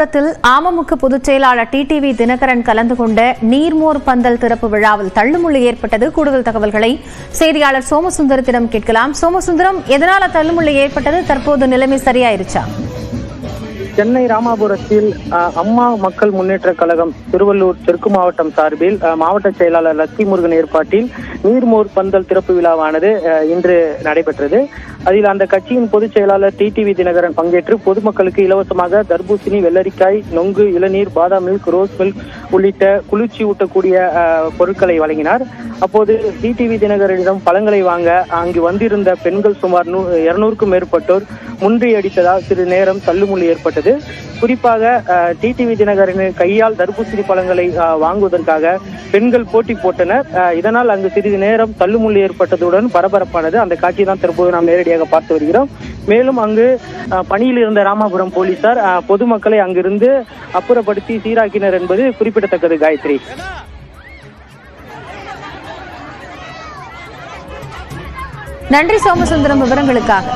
அமமுக பொதுச் செயலாளர் டிடிவி தினகரன் கலந்து கொண்ட நீர்மோர் பந்தல் திறப்பு விழாவில் தள்ளுமுள்ளு ஏற்பட்டது. கூடுதல் தகவல்களை செய்தியாளர் சோமசுந்தரத்திடம் கேட்கலாம். சோமசுந்தரம், எதனால தள்ளுமுள்ளு ஏற்பட்டது? தற்போது நிலைமை சரியாயிருச்சா? சென்னை ராமாபுரத்தில் அம்மா மக்கள் முன்னேற்ற கழகம் திருவள்ளூர் தெற்கு மாவட்டம் சார்பில் மாவட்ட செயலாளர் லட்சுமி முருகன் ஏற்பாட்டில் நீர்மோர் பந்தல் திறப்பு விழாவானது இன்று நடைபெற்றது. அதில் அந்த கட்சியின் பொதுச் செயலாளர் டிடிவி தினகரன் பங்கேற்று பொதுமக்களுக்கு இலவசமாக தர்பூசணி, வெள்ளரிக்காய், நொங்கு, இளநீர், பாதாம் மில்க், ரோஸ் மில்க் உள்ளிட்ட குளிர்ச்சி ஊட்டக்கூடிய பொருட்களை வழங்கினார். அப்போது டிடிவி தினகரனிடம் பழங்களை வாங்க அங்கு வந்திருந்த பெண்கள் சுமார் 200க்கும் மேற்பட்டோர் முன்றியடித்ததால் சிறு நேரம் தள்ளுமுள்ளு ஏற்பட்டது. குறிப்பாக டிடிவி தினகரனின் கையால் தர்பூசணி பழங்களை வாங்குவதற்காக பெண்கள் போட்டி போட்டனர். இதனால் அங்கு சிறிது நேரம் தள்ளுமுள்ளு ஏற்பட்டதுடன் பரபரப்பானது. அந்த காட்சி தான் தற்போது நாம் நேரடியாக பார்த்து வருகிறோம். மேலும் அங்கு பணியில் இருந்த ராமாபுரம் போலீசார் பொதுமக்களை அங்கிருந்து அப்புறப்படுத்தி சீராக்கினர் என்பது குறிப்பிடத்தக்கது. காயத்ரி, நன்றி சோமசுந்தரம் விவரங்களுக்காக.